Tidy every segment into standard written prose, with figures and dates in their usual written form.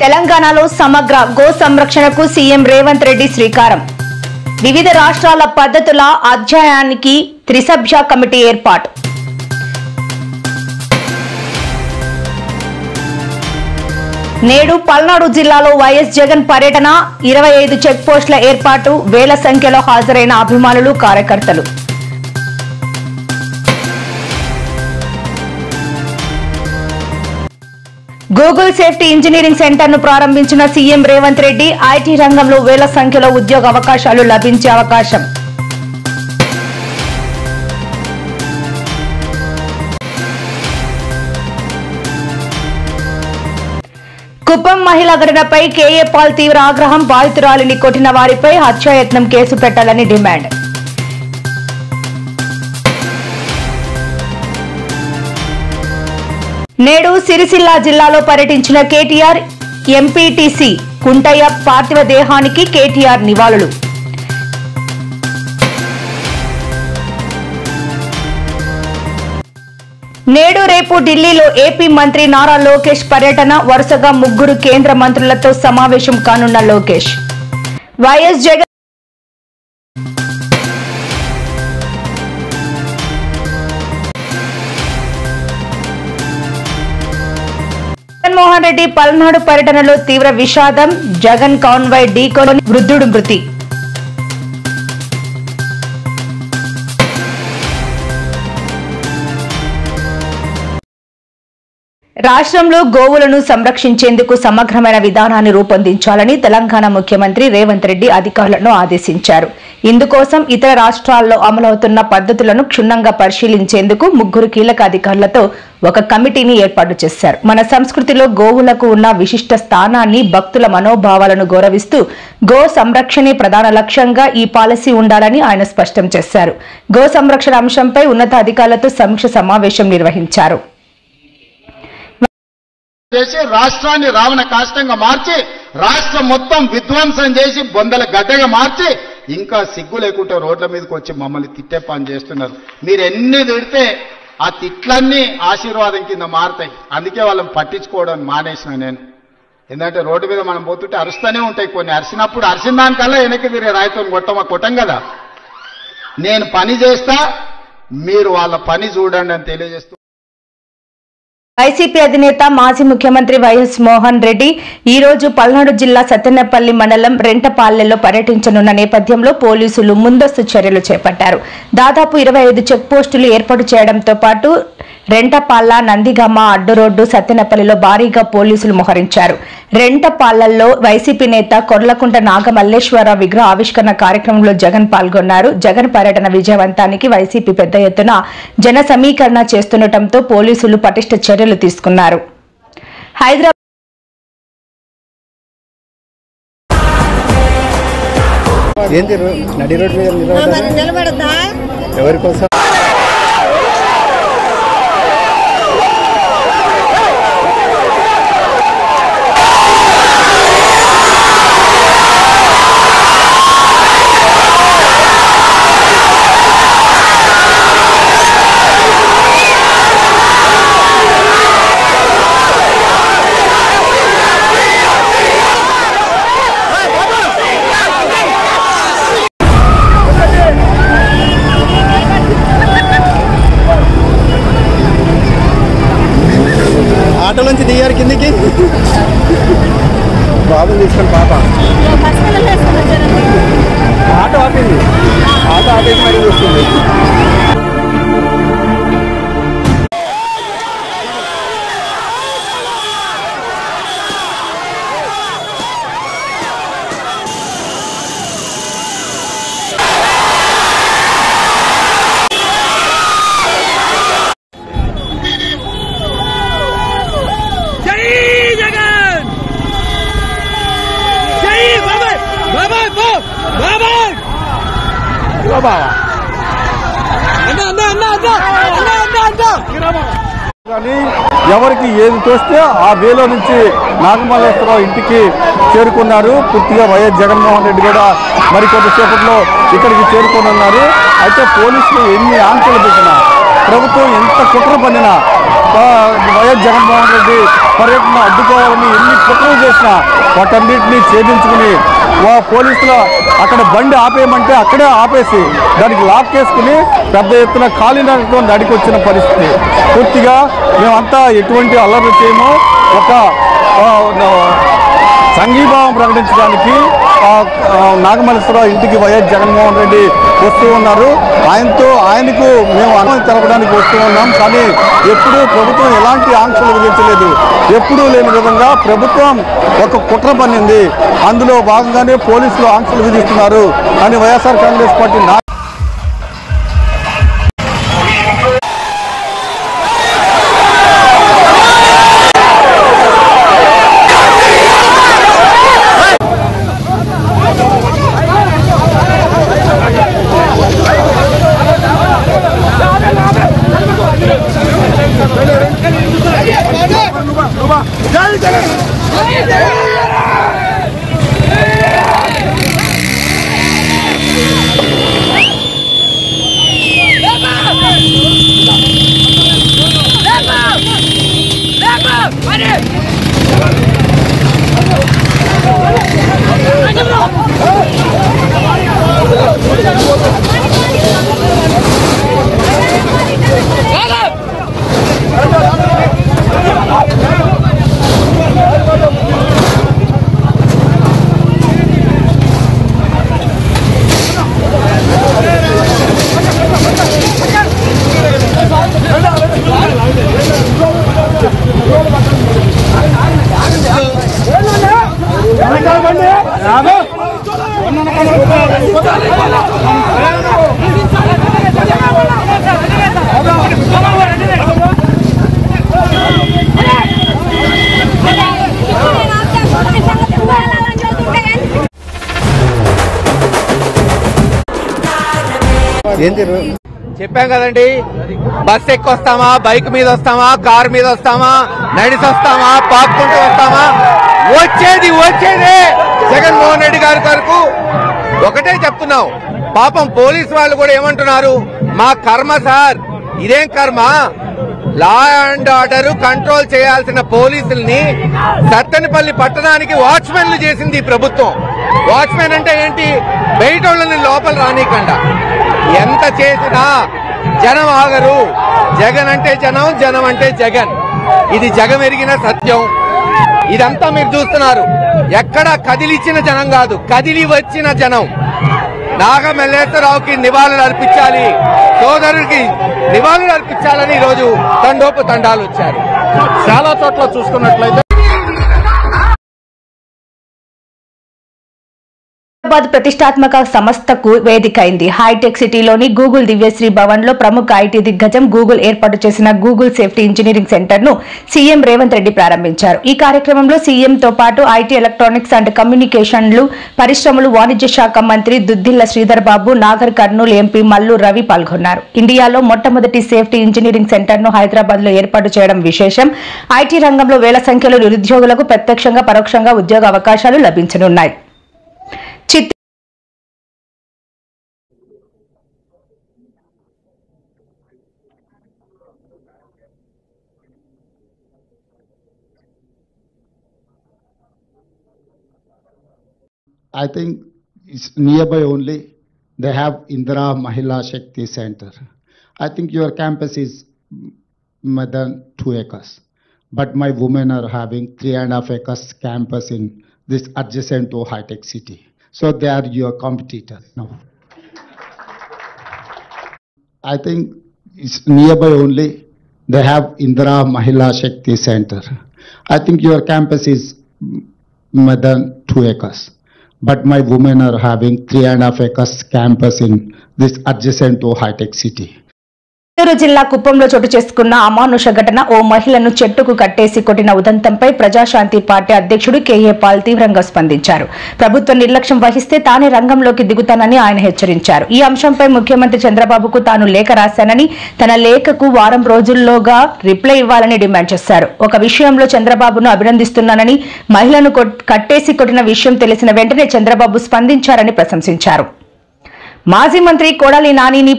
తెలంగాణలో సమగ్ర గో సంరక్షణకు సీఎం రేవంత్ రెడ్డి శ్రీకారం. వివిధ రాష్ట్రాల పద్ధతుల అధ్యయనానికి త్రిసభ్య కమిటీ ఏర్పాటు. నేడు పల్నాడు జిల్లాలో వైఎస్ జగన్ పర్యటన, 25 చెక్ పోస్టుల ఏర్పాటు, వేల సంఖ్యలో హాజరైన అభిమానులు, కార్యకర్తలు. గూగుల్ సేఫ్టీ ఇంజనీరింగ్ సెంటర్ ను ప్రారంభించిన సీఎం రేవంత్ రెడ్డి, ఐటీ రంగంలో వేల సంఖ్యలో ఉద్యోగ అవకాశాలు లభించే అవకాశం. కుప్పం మహిళా ఘటనపై కేఏ పాల్ తీవ్ర ఆగ్రహం, బాధితురాలిని కొట్టిన వారిపై హత్యాయత్నం కేసు పెట్టాలని డిమాండ్. నేడు సిరిసిల్ల జిల్లాలో పర్యటించిన కేటీఆర్, ఎంపీటీసీ కుంటయ్య పార్థివ దేహానికి కేటీఆర్ నివాళులు. నేడు రేపు ఢిల్లీలో ఏపీ మంత్రి నారా లోకేష్ పర్యటన, వరుసగా 3 కేంద్ర మంత్రులతో సమావేశం కానున్న లోకేష్. వైఎస్ జగన్ జగన్మోహన్ రెడ్డి పల్నాడు పర్యటనలో తీవ్ర విషాదం, జగన్ కాన్వాయ్ ఢీకొని వృద్ధుడు మృతి. రాష్ట్రంలో గోవులను సంరక్షించేందుకు సమగ్రమైన విధానాన్ని రూపొందించాలని తెలంగాణ ముఖ్యమంత్రి రేవంత్ రెడ్డి అధికారులను ఆదేశించారు. ఇందుకోసం ఇతర రాష్ట్రాల్లో అమలవుతున్న పద్ధతులను క్షుణ్ణంగా పరిశీలించేందుకు 3 కీలక అధికారులతో ఒక కమిటీని ఏర్పాటు చేశారు. మన సంస్కృతిలో గోవులకు ఉన్న విశిష్ట స్థానాన్ని, భక్తుల మనోభావాలను గౌరవిస్తూ గో సంరక్షణే ప్రధాన లక్ష్యంగా ఈ పాలసీ ఉండాలని ఆయన స్పష్టం చేశారు. గో సంరక్షణ అంశంపై ఉన్నతాధికారులతో సమీక్ష సమావేశం నిర్వహించారు. రాష్ట్రాన్ని రావణ కాష్టంగా మార్చి, రాష్ట్రం మొత్తం విధ్వంసం చేసి బొందల గడ్డగా మార్చి, ఇంకా సిగ్గు లేకుండా రోడ్ల మీదకి వచ్చి మమ్మల్ని తిట్టే పని చేస్తున్నారు. మీరు ఎన్ని తిడితే ఆ తిట్లన్నీ ఆశీర్వాదం కింద మారుతాయి. అందుకే వాళ్ళని పట్టించుకోవడం మానేసిన నేను. ఎందుకంటే రోడ్డు మీద మనం పోతుంటే అరుస్తూనే ఉంటాయి. కొన్ని అరిసినప్పుడు అరిసిన దానికల్లా వెనక్కి తిరిగి రాయితో కొట్టం కదా. నేను పని చేస్తా, మీరు వాళ్ళ పని చూడండి అని తెలియజేస్తూ వైసీపీ అధినేత మాజీ ముఖ్యమంత్రి వైఎస్ మోహన్ రెడ్డి ఈ రోజు పల్నాడు జిల్లా సత్తెనపల్లి మండలం రెంటపాలెలో పర్యటించనున్న నేపథ్యంలో పోలీసులు ముందస్తు చర్యలు చేపట్టారు. దాదాపు 25 చెక్ పోస్టులు ఏర్పాటు చేయడంతో పాటు రెంటపాల, నందిగామ అడ్డు రోడ్డు, సత్తెనపల్లిలో భారీగా పోలీసులు మోహరించారు. రెంటపాలల్లో వైసీపీ నేత కొర్లకుంట నాగమల్లేశ్వరరావు విగ్రహ ఆవిష్కరణ కార్యక్రమంలో జగన్ పాల్గొన్నారు. జగన్ పర్యటన విజయవంతానికి వైసీపీ పెద్ద ఎత్తున జన సమీకరణ చేస్తుండటంతో పోలీసులు పటిష్ట చర్యలు తీసుకున్నారు. హైదరాబాద్ ఆటో నుంచి దిగారు కిందికి, బాబుని తీసుకొని పాప ఆటో ఆపింది, ఆటో ఆపేసి మరీ వస్తుంది. కానీ ఎవరికి ఏది తోస్తే ఆ వేలో నుంచి నాగమల్లేశ్వరరావు ఇంటికి చేరుకున్నారు. పూర్తిగా వైఎస్ జగన్మోహన్ రెడ్డి కూడా మరికొద్దిసేపట్లో ఇక్కడికి చేరుకున్నారు. అయితే పోలీసులు ఎన్ని ఆంక్షలు పెట్టినా, ప్రభుత్వం ఎంత కుట్ర పన్నినా వైఎస్ జగన్మోహన్ రెడ్డి పర్యటన అడ్డుకోవాలని ఎన్ని కుట్రలు చేసినా వాటన్నిటినీ ఛేదించుకుని పోలీసులు అక్కడ బండి ఆపేయమంటే అక్కడే ఆపేసి దానికి లాక్ చేసుకుని పెద్ద ఎత్తున కాలినడకతో నడికొచ్చిన పరిస్థితి. పూర్తిగా మేమంతా ఎటువంటి అల్లరి చేయము, ఒక సంఘీభావం ప్రకటించడానికి నాగమల్లేశ్వరరావు ఇంటికి వైఎస్ జగన్మోహన్ రెడ్డి వస్తూ ఉన్నారు. ఆయనకు మేము అనుమతి తెలపడానికి వస్తూ ఉన్నాం. కానీ ఎప్పుడూ ప్రభుత్వం ఎలాంటి ఆంక్షలు విధించలేదు. ఎప్పుడూ లేని విధంగా ప్రభుత్వం ఒక కుట్ర పన్నింది. అందులో భాగంగానే పోలీసులు ఆంక్షలు విధిస్తున్నారు అని వైఎస్ఆర్ కాంగ్రెస్ పార్టీ చెప్పాం కదండి. బస్ ఎక్కొస్తామా, బైక్ మీద వస్తామా, కారు మీద వస్తామా, నడిచి వస్తామా, పాక్కుంటూ వస్తామా, వచ్చేదే జగన్మోహన్ రెడ్డి గారి వరకు ఒకటే చెప్తున్నాం. పాపం పోలీసు వాళ్ళు కూడా ఏమంటున్నారు, మా కర్మ సార్, ఇదేం కర్మ, లా అండ్ ఆర్డర్ కంట్రోల్ చేయాల్సిన పోలీసుల్ని సత్తెనపల్లి పట్టణానికి వాచ్మెన్లు చేసింది ఈ ప్రభుత్వం. వాచ్మెన్ అంటే ఏంటి, బయట వాళ్ళని లోపల రానీకుండా. ఎంత చేసినా జనం ఆగరు. జగన్ అంటే జనం, జనం అంటే జగన్. ఇది జగమెరిగిన సత్యం. ఇదంతా మీరు చూస్తున్నారు. ఎక్కడ కదిలిచ్చిన జనం కాదు, కదిలి వచ్చిన జనం. నాగమల్లేశ్వరరావుకి నివాళులు అర్పించాలి, సోదరుడికి నివాళులు అర్పించాలని ఈరోజు తండోపు తండాలు వచ్చారు. చాలా చోట్ల చూసుకున్నట్లయితే హైదరాబాద్ ప్రతిష్టాత్మక సంస్థకు వేదిక అయింది. హైటెక్ సిటీలోని గూగుల్ దివ్యశ్రీ భవన్ లో ప్రముఖ ఐటీ దిగ్గజం గూగుల్ ఏర్పాటు చేసిన గూగుల్ సేఫ్టీ ఇంజనీరింగ్ సెంటర్ ను సీఎం రేవంత్ రెడ్డి ప్రారంభించారు. ఈ కార్యక్రమంలో సీఎం తో పాటు ఐటీ, ఎలక్ట్రానిక్స్ అండ్ కమ్యూనికేషన్లు, పరిశ్రమలు, వాణిజ్య శాఖ మంత్రి దుద్దిల్ల శ్రీధర్ బాబు, నాగర్ కర్నూలు ఎంపీ మల్లు రవి పాల్గొన్నారు. ఇండియాలో మొట్టమొదటి సేఫ్టీ ఇంజనీరింగ్ సెంటర్ ను హైదరాబాద్ లో ఏర్పాటు చేయడం విశేషం. ఐటీ రంగంలో వేల సంఖ్యలో నిరుద్యోగులకు ప్రత్యక్షంగా, పరోక్షంగా ఉద్యోగ అవకాశాలు లభించనున్నాయి. I think it's nearby only. They have Indira Mahila Shakti Center. I think your campus is more than 2 acres. But my women are having 3.5 acres campus in this adjacent to high-tech city. So they are your competitor now. I think it's nearby only. They have Indira Mahila Shakti Center. I think your campus is more than 2 acres. But my women are having 3.5 acres campus in this adjacent to high-tech city. Chittoor జిల్లా కుప్పంలో చోటు చేసుకున్న అమానుష ఘటన, ఓ మహిళను చెట్టుకు కట్టేసి కొట్టిన ఉదంతంపై Praja Shanti party అధ్యక్షుడు కేఏ పాల్ తీవ్రంగా స్పందించారు. ప్రభుత్వం నిర్లక్ష్యం వహిస్తే తానే రంగంలోకి దిగుతానని ఆయన హెచ్చరించారు. ఈ అంశంపై ముఖ్యమంత్రి చంద్రబాబుకు తాను లేఖ రాశానని, తన లేఖకు వారం రోజుల్లోగా రిప్లై ఇవ్వాలని డిమాండ్ చేశారు. ఒక విషయంలో చంద్రబాబును అభినందిస్తున్నానని, మహిళను కట్టేసి కొట్టిన విషయం తెలిసిన వెంటనే చంద్రబాబు స్పందించారని ప్రశంసించారు. మాజీ మంత్రి కొడాలి నానిని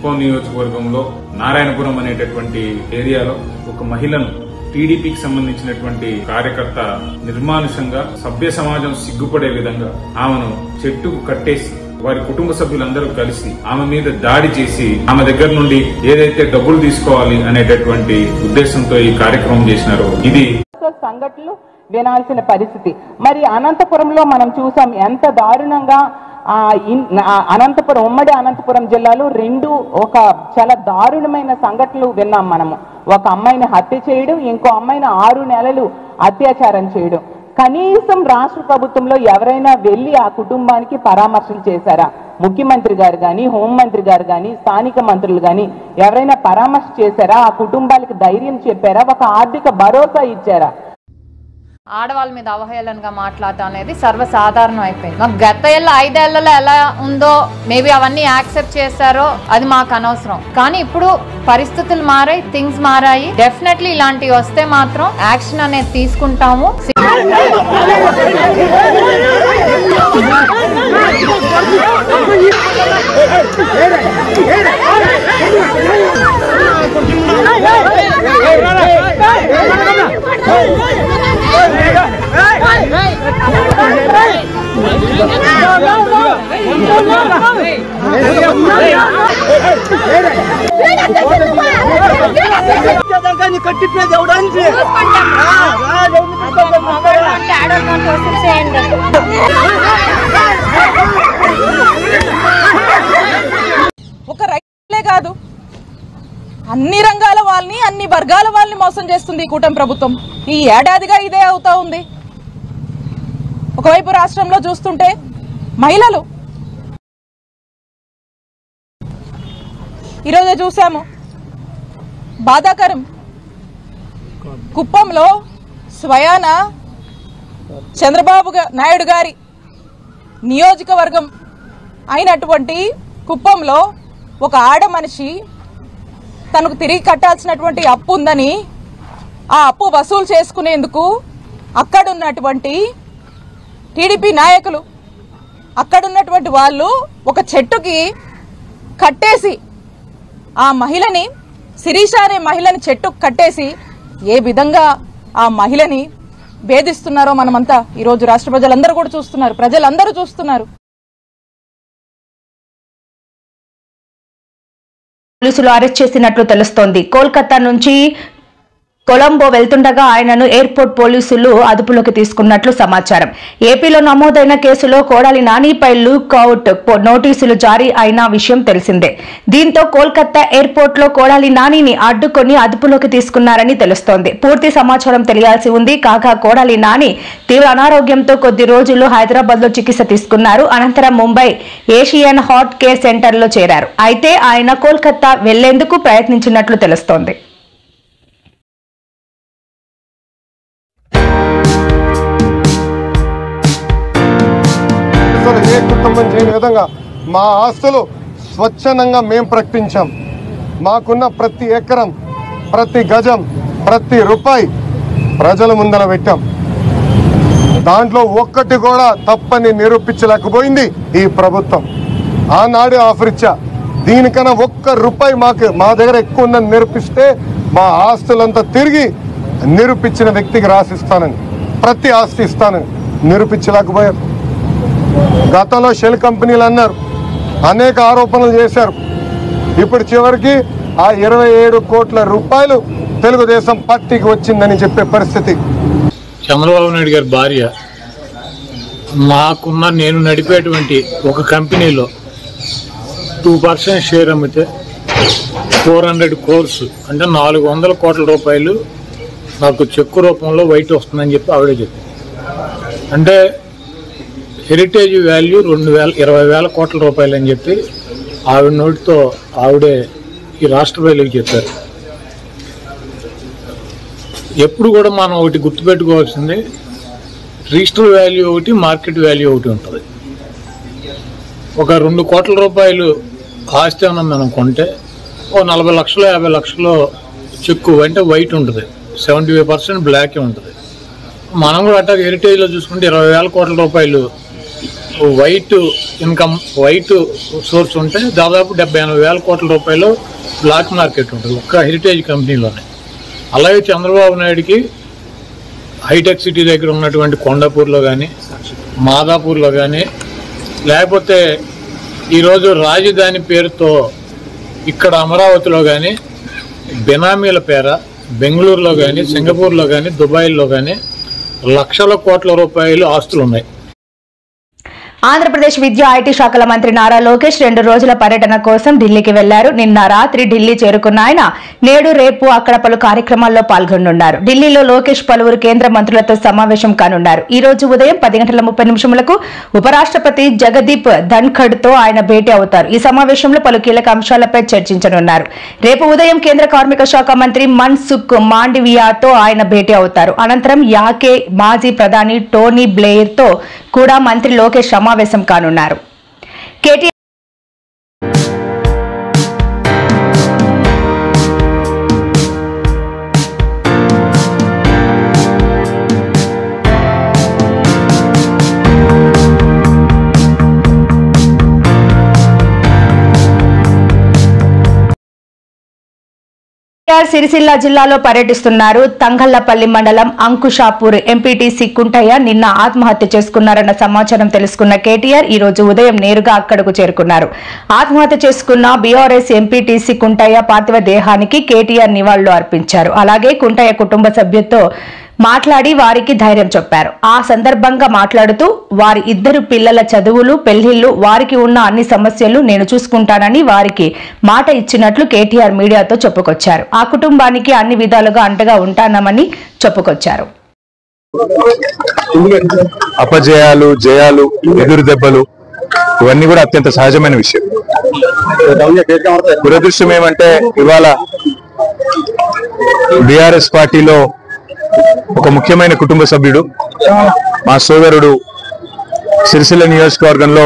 కుప్పం నియోజకవర్గంలో నారాయణపురం అనేటటువంటి ఏరియాలో ఒక మహిళను టీడీపీకి సంబంధించినటువంటి కార్యకర్త నిర్మానుషంగా సభ్య సమాజం సిగ్గుపడే విధంగా ఆమెను చెట్టుకు కట్టేసి వారి కుటుంబ సభ్యులందరూ కలిసి ఆమె మీద దాడి చేసి ఆమె దగ్గర నుండి ఏదైతే డబ్బులు తీసుకోవాలి అనేటటువంటి ఉద్దేశంతో ఈ కార్యక్రమం చేసినారో ఇది సంఘటనలు వినాల్సిన పరిస్థితి. మరి అనంతపురంలో మనం చూసాం ఎంత దారుణంగా అనంతపురం ఉమ్మడి అనంతపురం జిల్లాలో ఒక చాలా దారుణమైన సంఘటనలు విన్నాం మనము. ఒక అమ్మాయిని హత్య చేయడం, ఇంకో అమ్మాయిని 6 నెలలు అత్యాచారం చేయడం. కనీసం రాష్ట్ర ప్రభుత్వంలో ఎవరైనా వెళ్ళి ఆ కుటుంబానికి పరామర్శలు చేశారా? ముఖ్యమంత్రి గారు కానీ, హోంమంత్రి గారు కానీ, స్థానిక మంత్రులు కానీ ఎవరైనా పరామర్శ చేశారా? ఆ కుటుంబాలకు ధైర్యం చెప్పారా? ఒక ఆర్థిక భరోసా ఇచ్చారా? ఆడవాళ్ళ మీద అవహేళనగా మాట్లాడటం అనేది సర్వసాధారణం అయిపోయింది. మాకు గత 5 ఏళ్లలో ఎలా ఉందో మేబీ అవన్నీ యాక్సెప్ట్ చేశారో అది మాకు అనవసరం. కానీ ఇప్పుడు పరిస్థితులు మారాయి, థింగ్స్ మారాయి. డెఫినెట్లీ ఇలాంటివి వస్తే మాత్రం యాక్షన్ అనేది తీసుకుంటాము. ఒక రైతులే కాదు, అన్ని రంగాల వాళ్ళని, అన్ని వర్గాల వాళ్ళని మోసం చేస్తుంది ఈ కూటమి ప్రభుత్వం. ఈ ఏడాదిగా ఇదే అవుతా ఉంది. ఒకవైపు రాష్ట్రంలో చూస్తుంటే మహిళలు, ఈరోజే చూసాము బాధాకరం, కుప్పంలో స్వయాన చంద్రబాబు నాయుడు గారి నియోజకవర్గం అయినటువంటి కుప్పంలో ఒక ఆడ మనిషి తనకు తిరిగి కట్టాల్సినటువంటి అప్పు ఉందని ఆ అప్పు వసూలు చేసుకునేందుకు అక్కడున్నటువంటి టీడీపీ నాయకులు, అక్కడున్నటువంటి వాళ్ళు ఒక చెట్టుకి కట్టేసి ఆ మహిళని, శిరీష అనే మహిళని చెట్టుకు కట్టేసి ఏ విధంగా ఆ మహిళని వేధిస్తున్నారో మనమంతా ఈరోజు రాష్ట్ర ప్రజలందరూ కూడా చూస్తున్నారు, ప్రజలందరూ చూస్తున్నారు. పోలీసులు అరెస్ట్ చేసినట్లు తెలుస్తోంది. కోల్కతా నుంచి కొలంబో వెళ్తుండగా ఆయనను ఎయిర్పోర్ట్ పోలీసులు అదుపులోకి తీసుకున్నట్లు సమాచారం. ఏపీలో నమోదైన కేసులో కొడాలి నానిపై లుక్అవుట్ నోటీసులు జారీ అయిన విషయం తెలిసిందే. దీంతో కోల్కతా ఎయిర్పోర్ట్ లో కొడాలి నానిని అడ్డుకొని అదుపులోకి తీసుకున్నారని తెలుస్తోంది. పూర్తి సమాచారం తెలియాల్సి ఉంది. కాగా కొడాలి నాని తీవ్ర అనారోగ్యంతో కొద్ది రోజులు హైదరాబాద్ లో చికిత్స తీసుకున్నారు. అనంతరం Mumbai Asian heart care centre లో చేరారు. అయితే ఆయన కోల్కతా వెళ్లేందుకు ప్రయత్నించినట్లు తెలుస్తోంది. ఏ కుటుంబం చేయని విధంగా మా ఆస్తులు స్వచ్ఛందంగా మేము ప్రకటించాం. మాకున్న ప్రతి ఎకరం, ప్రతి గజం, ప్రతి రూపాయి ప్రజల ముందర పెట్టాం. దాంట్లో ఒక్కటి కూడా తప్పని నిరూపించలేకపోయింది ఈ ప్రభుత్వం. ఆనాడు ఆఫర్ ఇచ్చా, దీనికన్నా ₹1 మా దగ్గర ఎక్కువ ఉందని నిరూపిస్తే మా ఆస్తులంతా తిరిగి నిరూపించిన వ్యక్తికి రాసిస్తానని, ప్రతి ఆస్తి ఇస్తానని నిరూపించలేకపోయారు. గతంలో షెల్ కంపెనీలు అన్నారు, అనేక ఆరోపణలు చేశారు. ఇప్పుడు చివరికి ఆ 27 కోట్ల రూపాయలు తెలుగుదేశం పార్టీకి వచ్చిందని చెప్పే పరిస్థితి. చంద్రబాబు నాయుడు గారి భార్య నేను నడిపేటువంటి ఒక కంపెనీలో 2% షేర్ అమ్మితే 400 crores అంటే 400 కోట్ల రూపాయలు నాకు చెక్కు రూపంలో వైట్ వస్తుందని చెప్పి ఆవిడే చెప్పింది. అంటే హెరిటేజ్ వాల్యూ 20,000 కోట్ల రూపాయలు అని చెప్పి ఆవిడ నోటితో ఆవిడే ఈ రాష్ట్ర ప్రజలకు చెప్పారు. ఎప్పుడు కూడా మనం ఒకటి గుర్తుపెట్టుకోవాల్సింది, రిజిస్టర్ వాల్యూ ఒకటి, మార్కెట్ వాల్యూ ఒకటి ఉంటుంది. ఒక 2 కోట్ల రూపాయలు ఆస్తి అన్న మనం కొంటే ఓ 40 లక్షలు 50 లక్షలు చెక్కు అంటే వైట్ ఉంటుంది, 75% బ్లాకే ఉంటుంది. మనం కూడా అట్లా హెరిటేజ్లో చూసుకుంటే 20,000 కోట్ల రూపాయలు వైట్ సోర్స్ ఉంటే దాదాపు 70-80 కోట్ల రూపాయలు బ్లాక్ మార్కెట్ ఉంటుంది ఒక్క హెరిటేజ్ కంపెనీలోనే. అలాగే చంద్రబాబు నాయుడికి హైటెక్ సిటీ దగ్గర ఉన్నటువంటి కొండాపూర్లో కానీ మాదాపూర్లో కానీ లేకపోతే ఈరోజు రాజధాని పేరుతో ఇక్కడ అమరావతిలో కానీ బెనామీల పేర బెంగళూరులో కానీ సింగపూర్లో కానీ దుబాయ్లో కానీ లక్షల కోట్ల రూపాయలు ఆస్తులు ఉన్నాయి. ఆంధ్రప్రదేశ్ విద్యా ఐటీ శాఖల మంత్రి నారా లోకేష్ 2 రోజుల పర్యటన కోసం ఢిల్లీకి వెళ్లారు. నిన్న రాత్రి ఢిల్లీ చేరుకున్న ఆయన నేడు రేపు అక్కడ పలు కార్యక్రమాల్లో పాల్గొనున్నారు. ఢిల్లీలో లోకేష్ పలువురు కేంద్ర మంత్రులతో సమావేశం కానున్నారు. ఈ రోజు ఉదయం 10:30 ఉపరాష్ట్రపతి జగదీప్ ధన్ఖడ్ తో ఆయన భేటీ అవుతారు. ఈ సమావేశంలో పలు కీలక అంశాలపై చర్చించనున్నారు. రేపు ఉదయం కేంద్ర కార్మిక శాఖ మంత్రి మన్సుఖ్ మాండవియాతో ఆయన భేటీ అవుతారు. అనంతరం యాకే మాజీ ప్రధాని టోనీ బ్లెయిర్ తో కూడా మంత్రి లోకేష్ సమావేశం కానున్నారు. సిరిసిల్ల జిల్లాలో పర్యటిస్తున్నారు. తంగళ్లపల్లి మండలం అంకుషాపూర్ ఎంపీటీసీ కుంటయ్య నిన్న ఆత్మహత్య చేసుకున్నారన్న సమాచారం తెలుసుకున్న కేటీఆర్ ఈ రోజు ఉదయం నేరుగా అక్కడకు చేరుకున్నారు. ఆత్మహత్య చేసుకున్న బీఆర్ఎస్ ఎంపీటీసీ కుంటయ్య పార్థివ దేహానికి కేటీఆర్ నివాళులు అర్పించారు. అలాగే కుంటయ్య కుటుంబ సభ్యులతో మాట్లాడి వారికి ధైర్యం చెప్పారు. ఆ సందర్భంగా మాట్లాడుతూ వారి 2 పిల్లల చదువులు పెళ్లిళ్లు వారికి ఉన్న అన్ని సమస్యలు నేను చూసుకుంటానని వారికి మాట ఇచ్చినట్లు కేటీఆర్ మీడియాతో చెప్పుకొచ్చారు. ఆ కుటుంబానికి అన్ని విధాలుగా అండగా ఉంటానని చెప్పుకొచ్చారు. అపజయాలు జయాలు ఎదురు దెబ్బలు ఇవన్నీ కూడా అత్యంత సహజమైన విషయం. దురదృష్టం ఏమంటే ఇవాళ బీఆర్ఎస్ పార్టీలో ఒక ముఖ్యమైన కుటుంబ సభ్యుడు మా సోదరుడు సిరిసిల్ల నియోజకవర్గంలో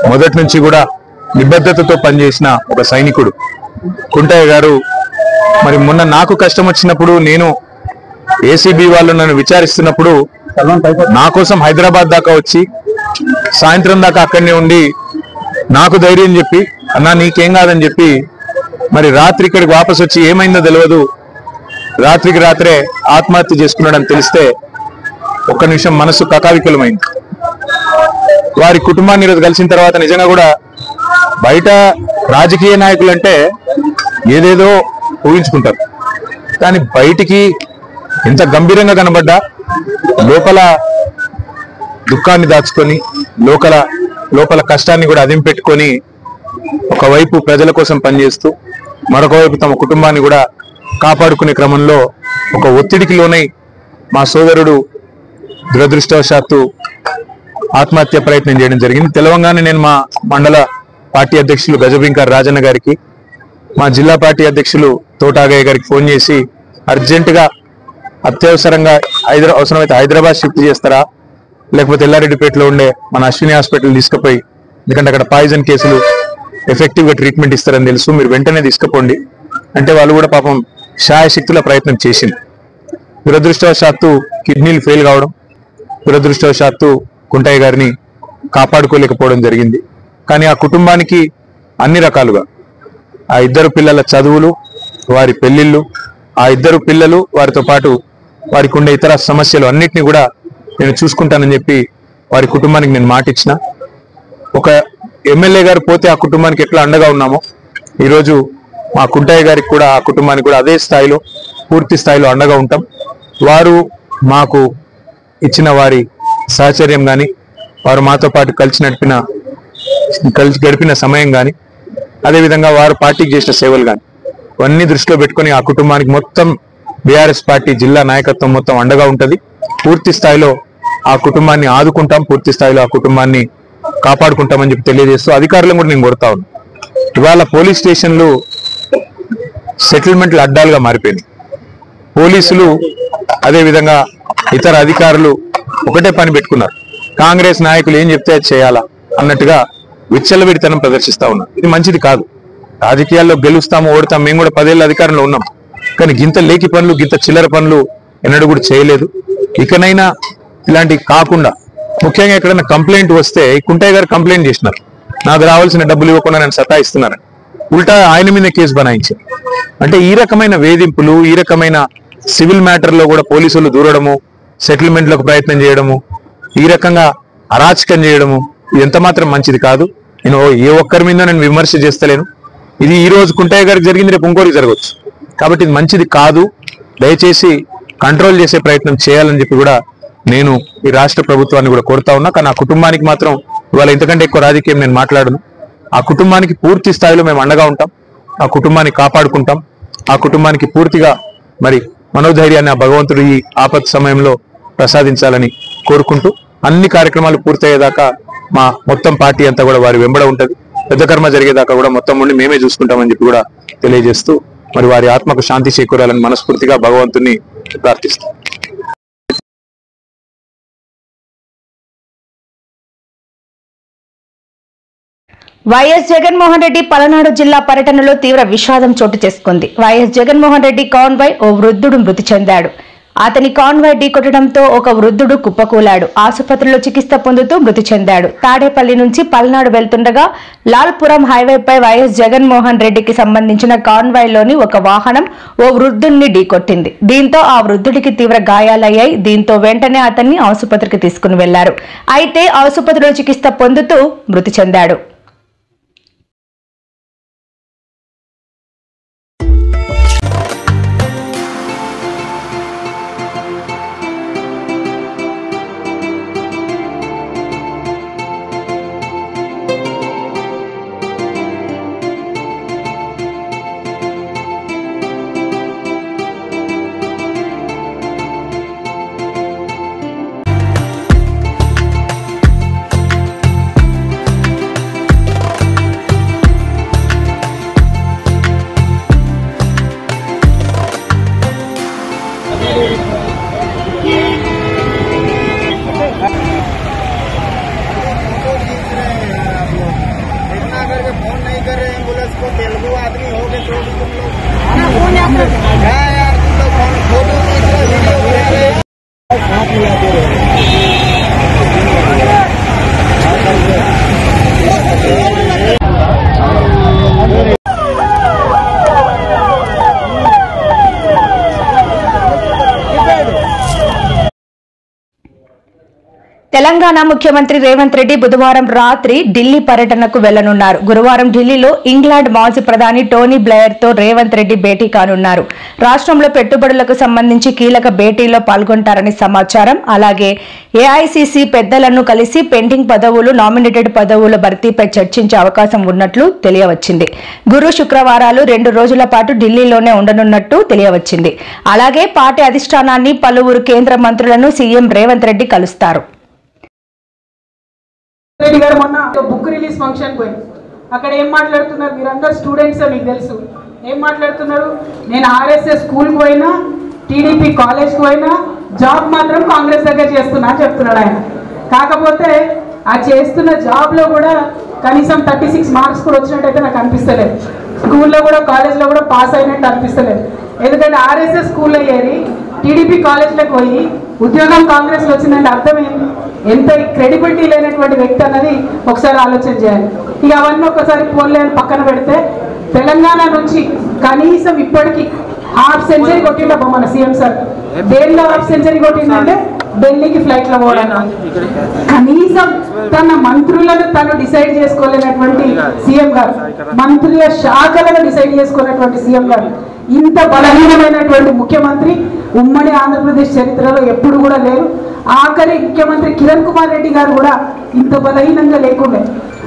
మొదటి నుంచి కూడా నిబద్ధతతో పనిచేసిన ఒక సైనికుడు కుంటయ్య గారు మరి మొన్న నాకు కష్టం వచ్చినప్పుడు నేను ఏసీబీ వాళ్ళు నన్ను విచారిస్తున్నప్పుడు నా కోసం హైదరాబాద్ దాకా వచ్చి సాయంత్రం దాకా అక్కడనే ఉండి నాకు ధైర్యం చెప్పి అన్నా నీకేం కాదని చెప్పి మరి రాత్రి ఇక్కడికి వాపసు వచ్చి ఏమైందో తెలియదు రాత్రికి రాత్రే ఆత్మహత్య చేసుకున్నాడని తెలిస్తే ఒక్క నిమిషం మనసు కకావికలమైంది. వారి కుటుంబాన్ని ఈరోజు కలిసిన తర్వాత నిజంగా కూడా బయట రాజకీయ నాయకులు అంటే ఏదేదో ఊహించుకుంటారు, కానీ బయటికి ఎంత గంభీరంగా కనబడ్డా లోపల దుఃఖాన్ని దాచుకొని లోపల కష్టాన్ని కూడా అదిం పెట్టుకొని ఒకవైపు ప్రజల కోసం పనిచేస్తూ మరొకవైపు తమ కుటుంబాన్ని కూడా కాపాడుకునే క్రమంలో ఒక ఒత్తిడికి లోనై మా సోదరుడు దురదృష్టవశాత్తు ఆత్మహత్య ప్రయత్నం చేయడం జరిగింది. తెలంగాణ నేను మా మండల పార్టీ అధ్యక్షులు గజబింకర్ రాజన్న గారికి మా జిల్లా పార్టీ అధ్యక్షులు తోటాగయ్య గారికి ఫోన్ చేసి అర్జెంటుగా అత్యవసరంగా అవసరమైతే హైదరాబాద్ షిఫ్ట్ చేస్తారా లేకపోతే ఎల్లారెడ్డిపేటలో ఉండే మన అశ్విని హాస్పిటల్ తీసుకుపోయి, ఎందుకంటే అక్కడ పాయిజన్ కేసులు ఎఫెక్టివ్గా ట్రీట్మెంట్ ఇస్తారని తెలుసు, మీరు వెంటనే తీసుకుపోండి అంటే వాళ్ళు కూడా పాపం శాయశక్తుల ప్రయత్నం చేసింది. దురదృష్టవశాత్తు కిడ్నీలు ఫెయిల్ కావడం, దురదృష్టవశాత్తు కుంటయ్య గారిని కాపాడుకోలేకపోవడం జరిగింది. కానీ ఆ కుటుంబానికి అన్ని రకాలుగా ఆ 2 పిల్లల చదువులు వారి పెళ్లిళ్ళు ఆ 2 పిల్లలు వారితో పాటు వారికి ఉండే ఇతర సమస్యలు అన్నిటినీ కూడా నేను చూసుకుంటానని చెప్పి వారి కుటుంబానికి నేను మాట ఇచ్చిన. ఒక ఎమ్మెల్యే గారు పోతే ఆ కుటుంబానికి ఎట్లా అండగా ఉన్నామో ఈరోజు మా కుంటయ్య గారికి కూడా ఆ కుటుంబానికి కూడా అదే స్థాయిలో పూర్తి స్థాయిలో అండగా ఉంటాం. వారు మాకు ఇచ్చిన వారి సహచర్యం కానీ వారు మాతో పాటు కలిసి గడిపిన సమయం కానీ అదేవిధంగా వారు పార్టీకి చేసిన సేవలు కానీ ఇవన్నీ దృష్టిలో పెట్టుకుని ఆ కుటుంబానికి మొత్తం బీఆర్ఎస్ పార్టీ జిల్లా నాయకత్వం మొత్తం అండగా ఉంటుంది. పూర్తి స్థాయిలో ఆ కుటుంబాన్ని ఆదుకుంటాం, పూర్తి స్థాయిలో ఆ కుటుంబాన్ని కాపాడుకుంటామని చెప్పి తెలియజేస్తూ అధికారులను కూడా నేను కోరుతా ఉన్నాను. ఇవాళ పోలీస్ స్టేషన్లు సెటిల్మెంట్లు అడ్డాలుగా మారిపోయినాయి. పోలీసులు అదేవిధంగా ఇతర అధికారులు ఒకటే పని పెట్టుకున్నారు, కాంగ్రెస్ నాయకులు ఏం చెప్తే చేయాలా అన్నట్టుగా విచ్చలవిడితనం ప్రదర్శిస్తా ఉన్నారు. ఇది మంచిది కాదు. రాజకీయాల్లో గెలుస్తాము ఓడతాము, మేము కూడా 10 ఏళ్ళ అధికారంలో ఉన్నాం, కానీ గింత లేకి పనులు గింత చిల్లర పనులు ఎన్నడూ కూడా చేయలేదు. ఇకనైనా ఇలాంటివి కాకుండా ముఖ్యంగా ఎక్కడైనా కంప్లైంట్ వస్తే కుంటయ్య గారు కంప్లైంట్ చేసినారు, నాకు రావాల్సిన డబ్బులు ఇవ్వకుండా నేను సతాయిస్తున్నాను, ఉల్టా ఆయన మీద కేసు బనాయించారు. అంటే ఈ రకమైన వేధింపులు, ఈ రకమైన సివిల్ మ్యాటర్లో కూడా పోలీసులు దూరడము, సెటిల్మెంట్లకు ప్రయత్నం చేయడము, ఈ రకంగా అరాచకం చేయడము ఇది ఎంత మాత్రం మంచిది కాదు. నేను ఏ ఒక్కరి మీద నేను విమర్శ చేస్తలేను. ఇది ఈ రోజు కుంటయ్య గారికి జరిగింది, రేపు ఇంకోరికి జరగవచ్చు. కాబట్టి ఇది మంచిది కాదు. దయచేసి కంట్రోల్ చేసే ప్రయత్నం చేయాలని చెప్పి కూడా నేను ఈ రాష్ట్ర ప్రభుత్వాన్ని కూడా కోరుతా ఉన్నా. కానీ ఆ కుటుంబానికి మాత్రం ఇవాళ ఇంతకంటే ఎక్కువ రాజకీయం నేను మాట్లాడను. ఆ కుటుంబానికి పూర్తి స్థాయిలో మేము అండగా ఉంటాం, ఆ కుటుంబాన్ని కాపాడుకుంటాం, ఆ కుటుంబానికి పూర్తిగా మరి మనోధైర్యాన్ని ఆ భగవంతుడు ఈ ఆపత్ సమయంలో ప్రసాదించాలని కోరుకుంటూ అన్ని కార్యక్రమాలు పూర్తయ్యేదాకా మా మొత్తం పార్టీ అంతా కూడా వారి వెంబడ ఉంటది. పెద్ద కర్మ జరిగేదాకా కూడా మొత్తం ఉండి మేమే చూసుకుంటామని చెప్పి కూడా తెలియజేస్తూ మరి వారి ఆత్మకు శాంతి చేకూరాలని మనస్ఫూర్తిగా భగవంతుని ప్రార్థిస్తాం. వైఎస్ జగన్మోహన్ రెడ్డి పలనాడు జిల్లా పర్యటనలో తీవ్ర విషాదం చోటు చేసుకుంది. వైఎస్ జగన్మోహన్ రెడ్డి కాన్వాయ్ ఓ వృద్ధుడు మృతి చెందాడు. అతని కాన్వాయ్ ఢీకొట్టడంతో ఒక వృద్ధుడు కుప్పకూలాడు. ఆసుపత్రిలో చికిత్స పొందుతూ మృతి చెందాడు. తాడేపల్లి నుంచి పల్నాడు వెళ్తుండగా లాల్పురం హైవేపై వైఎస్ జగన్మోహన్ రెడ్డికి సంబంధించిన కాన్వాయ్లోని ఒక వాహనం ఓ వృద్ధుడిని ఢీకొట్టింది. దీంతో ఆ వృద్ధుడికి తీవ్ర గాయాలయ్యాయి. దీంతో వెంటనే అతన్ని ఆసుపత్రికి తీసుకుని వెళ్లారు. అయితే ఆసుపత్రిలో చికిత్స పొందుతూ మృతి చెందాడు. తెలంగాణ ముఖ్యమంత్రి రేవంత్ రెడ్డి బుధవారం రాత్రి ఢిల్లీ పర్యటనకు వెళ్లనున్నారు. గురువారం ఢిల్లీలో ఇంగ్లాండ్ మాజీ ప్రధాని టోనీ బ్లెయిర్ తో రేవంత్ రెడ్డి భేటీ కానున్నారు. రాష్ట్రంలో పెట్టుబడులకు సంబంధించి కీలక భేటీలో పాల్గొంటారని సమాచారం. అలాగే ఏఐసీసీ పెద్దలను కలిసి పెండింగ్ పదవులు, నామినేటెడ్ పదవుల భర్తీపై చర్చించే అవకాశం ఉన్నట్లు తెలియవచ్చింది. గురు శుక్రవారాలు 2 రోజుల పాటు ఢిల్లీలోనే ఉండనున్నట్టు తెలియవచ్చింది. అలాగే పార్టీ అధిష్టానాన్ని, పలువురు కేంద్ర మంత్రులను సీఎం రేవంత్ రెడ్డి కలుస్తారు. రెడ్డి గారు మొన్న బుక్ రిలీజ్ ఫంక్షన్ పోయి అక్కడ ఏం మాట్లాడుతున్నారు, మీరందరూ స్టూడెంట్స్ మీకు తెలుసు. ఏం మాట్లాడుతున్నారు, నేను ఆర్ఎస్ఎస్ స్కూల్కి పోయినా, టీడీపీ కాలేజ్కి పోయినా, జాబ్ మాత్రం కాంగ్రెస్ దగ్గర చేస్తున్నా అని చెప్తున్నాడు ఆయన. కాకపోతే ఆ చేస్తున్న జాబ్లో కూడా కనీసం 36 మార్క్స్ కూడా వచ్చినట్టయితే నాకు అనిపిస్తలేదు. స్కూల్లో కూడా కాలేజ్లో కూడా పాస్ అయినట్టు అనిపిస్తలేదు. ఎందుకంటే ఆర్ఎస్ఎస్ స్కూల్లో ఏరి టీడీపీ కాలేజ్లోకి పోయి ఉద్యోగం కాంగ్రెస్లో వచ్చిందంటే అర్థం ఏంటి? ఎంత క్రెడిబిలిటీ లేనటువంటి వ్యక్తి అన్నది ఒకసారి ఆలోచన చేయాలి. ఇక అవన్నీ ఒకసారి పోన్లేని పక్కన పెడితే తెలంగాణ నుంచి కనీసం ఇప్పటికీ హాఫ్ సెంచరీ కొట్టిండ మన సీఎం సార్. దేనిలో హాఫ్ సెంచరీ కొట్టిందంటే ఢిల్లీకి ఫ్లైట్లో పోవడం. కనీసం తన మంత్రులను తను డిసైడ్ చేసుకోలేనటువంటి సీఎం గారు, మంత్రుల శాఖలను డిసైడ్ చేసుకోలేనటువంటి సీఎం గారు, ఇంత బలహీనమైనటువంటి ముఖ్యమంత్రి ఉమ్మడి ఆంధ్రప్రదేశ్ చరిత్రలో ఎప్పుడు కూడా లేరు. ఆఖరి ముఖ్యమంత్రి కిరణ్ కుమార్ రెడ్డి గారు కూడా ఇంత బలహీనంగా లేకుండే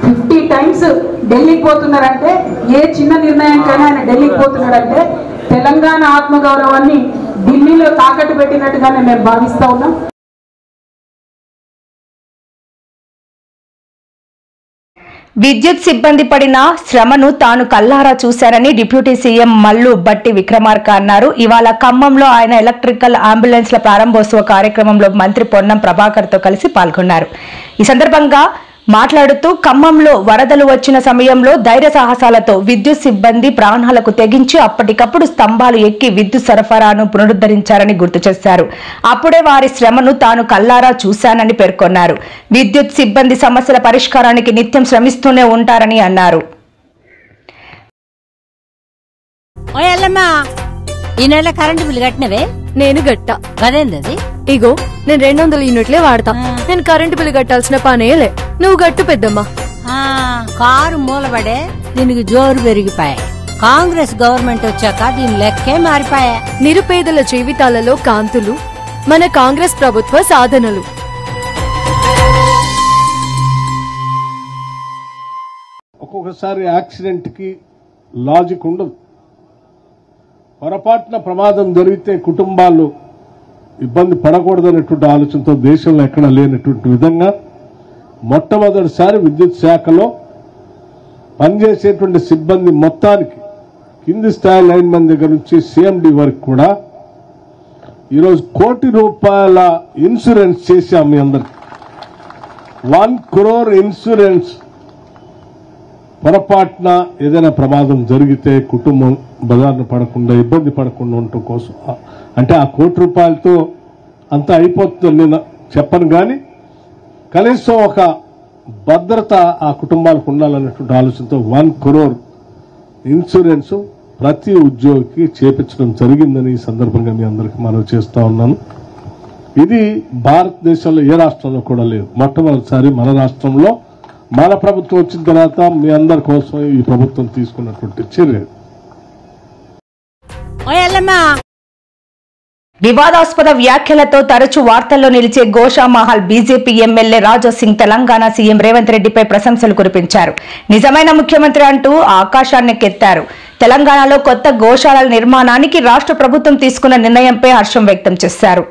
50 టైమ్స్ ఢిల్లీకి పోతున్నారంటే, ఏ చిన్న నిర్ణయానికైనా ఆయన ఢిల్లీకి పోతున్నాడంటే తెలంగాణ ఆత్మగౌరవాన్ని ఢిల్లీలో తాకట్టు పెట్టినట్టుగానే మేము భావిస్తా ఉన్నాం. విద్యుత్ సిబ్బంది పడిన శ్రమను తాను కల్లారా చూశారని డిప్యూటీ సీఎం మల్లు బట్టి విక్రమార్క అన్నారు. ఇవాళ ఖమ్మంలో ఆయన ఎలక్ట్రికల్ అంబులెన్స్ల ప్రారంభోత్సవ కార్యక్రమంలో మంత్రి పొన్నం ప్రభాకర్ తో కలిసి పాల్గొన్నారు. ఈ సందర్భంగా మాట్లాడుతూ ఖమ్మంలో వరదలు వచ్చిన సమయంలో ధైర్య సాహసాలతో విద్యుత్ సిబ్బంది ప్రాణాలకు తెగించి అప్పటికప్పుడు స్తంభాలు ఎక్కి విద్యుత్ సరఫరాను పునరుద్ధరించారని గుర్తు చేశారు. అప్పుడే వారి శ్రమను తాను కల్లారా చూశానని పేర్కొన్నారు. విద్యుత్ సిబ్బంది సమస్యల పరిష్కారానికి నిత్యం శ్రమిస్తూనే ఉంటారని అన్నారు. ఈ నెల కరెంటు బిల్లు కట్టినవే? నేను గట్టా. అదేంది? ఇగో నేను 200 యూనిట్లే వాడతా. నేను కరెంటు బిల్లు కట్టాల్సిన పనేలే. నువ్వు గట్టు పెద్దమ్మా. కారు మూలబడే దీనికి జోరు పెరిగిపోయా. కాంగ్రెస్ గవర్నమెంట్ వచ్చాక దీని లెక్కే మారిపోయా. నిరుపేదల జీవితాలలో కాంతులు మన కాంగ్రెస్ ప్రభుత్వ సాధనలు. ఒక్కొక్కసారి యాక్సిడెంట్ కి లాజిక్ ఉండదు. పొరపాటున ప్రమాదం జరిగితే కుటుంబాలు ఇబ్బంది పడకూడదనేటువంటి ఆలోచనతో దేశంలో ఎక్కడ లేనటువంటి విధంగా మొట్టమొదటిసారి విద్యుత్ శాఖలో పనిచేసేటువంటి సిబ్బంది మొత్తానికి కింది స్థాయి లైన్ మెన్ దగ్గర నుంచి సిఎండి వరకు కూడా ఈరోజు ₹1 కోటి ఇన్సూరెన్స్ చేశాం. మీ అందరికి 1 crore ఇన్సూరెన్స్. పొరపాటున ఏదైనా ప్రమాదం జరిగితే కుటుంబం బజార్ను పడకుండా ఇబ్బంది పడకుండా ఉండటం కోసం, అంటే ఆ ₹1 అంతా అయిపోతుందని నేను చెప్పను, కానీ కనీసం ఒక భద్రత ఆ కుటుంబాలకు ఉండాలనేటువంటి ఆలోచనతో 1 crore ఇన్సూరెన్స్ ప్రతి ఉద్యోగికి చేపించడం జరిగిందని ఈ సందర్భంగా మీ అందరికీ మనవి చేస్తా ఉన్నాను. ఇది భారతదేశంలో ఏ రాష్ట్రంలో కూడా లేదు. మొట్టమొదటిసారి మన రాష్ట్రంలో మన ప్రభుత్వం వచ్చిన తర్వాత మీ అందరి కోసం ఈ ప్రభుత్వం తీసుకున్నటువంటి చర్య. వివాదాస్పద వ్యాఖ్యలతో తరచూ వార్తల్లో నిలిచే Goshamahal BJP MLA Raja Singh Telangana CM Revanth రెడ్డిపై ప్రశంసలు కురిపించారు. నిజమైన ముఖ్యమంత్రి అంటూ ఆకాశాన్నెక్కెత్తారు. తెలంగాణలో కొత్త గోశాలల నిర్మాణానికి రాష్ట్ర ప్రభుత్వం తీసుకున్న నిర్ణయంపై హర్షం వ్యక్తం చేశారు.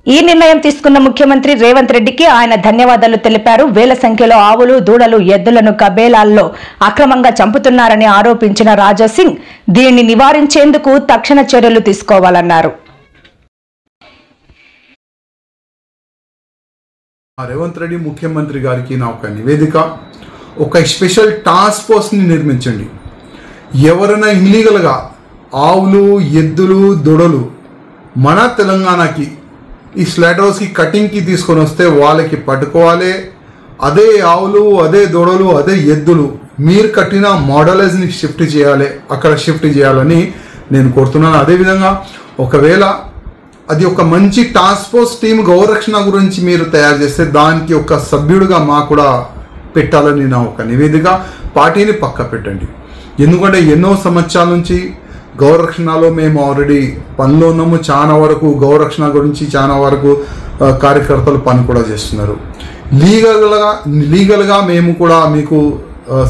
ఈ నిర్ణయం తీసుకున్న ముఖ్యమంత్రి రేవంత్ రెడ్డికి ఆయన ధన్యవాదాలు తెలిపారు. వేల సంఖ్యలో ఆవులు, దూడలు, ఎద్దులను కబేలాల్లో అక్రమంగా చంపుతున్నారని ఆరోపించిన రాజా సింగ్ దీనిని నివారించేందుకు తక్షణ చర్యలు తీసుకోవాలన్నారు. రేవంత్ రెడ్డి ముఖ్యమంత్రి గారికి నా ఒక నివేదిక, ఒక స్పెషల్ టాస్క్ ఫోర్స్ ని నిర్మించండి. ఎవరైనా ఇల్లీగల్గా ఆవులు, ఎద్దులు, దొడలు మన తెలంగాణకి ఈ స్లాటర్ హౌస్కి కటింగ్కి తీసుకొని వస్తే వాళ్ళకి పట్టుకోవాలి. అదే ఆవులు, అదే దొడలు, అదే ఎద్దులు మీరు కట్టిన మోడలైజ్ని షిఫ్ట్ చేయాలి, అక్కడ షిఫ్ట్ చేయాలని నేను కోరుతున్నాను. అదేవిధంగా ఒకవేళ అది ఒక మంచి టాస్క్ ఫోర్స్ టీమ్ గౌరక్షణ గురించి మీరు తయారు చేస్తే దానికి ఒక సభ్యుడిగా మా కూడా పెట్టాలని నా ఒక నివేదిక. పార్టీని పక్క పెట్టండి. ఎందుకంటే ఎన్నో సంవత్సరాల నుంచి గౌరక్షణలో మేము ఆల్రెడీ పనిలో ఉన్నాము. చాలా వరకు గౌరక్షణ గురించి చాలా వరకు కార్యకర్తలు పని కూడా చేస్తున్నారు. లీగల్గా మేము కూడా మీకు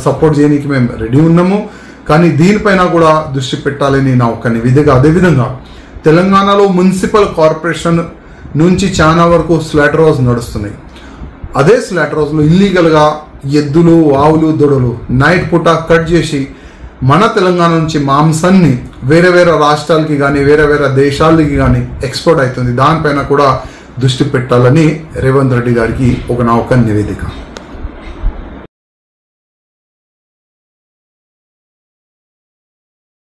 సపోర్ట్ చేయడానికి మేము రెడీ ఉన్నాము. కానీ దీనిపైన కూడా దృష్టి పెట్టాలని నా ఒక నివేదిక. అదేవిధంగా తెలంగాణలో మున్సిపల్ కార్పొరేషన్ నుంచి చాలా వరకు స్లాటర్ హౌస్ నడుస్తున్నాయి. అదే స్లాటర్ హౌస్లో ఇల్లీగల్గా ఎద్దులు, ఆవులు, దొడలు నైట్ పూట కట్ చేసి మన తెలంగాణ నుంచి మాంసాన్ని వేరే వేరే రాష్ట్రాలకి కానీ వేరే వేరే దేశాలకి కానీ ఎక్స్పోర్ట్ అవుతుంది. దానిపైన కూడా దృష్టి పెట్టాలని రేవంత్ రెడ్డి గారికి నా ఒక నివేదిక.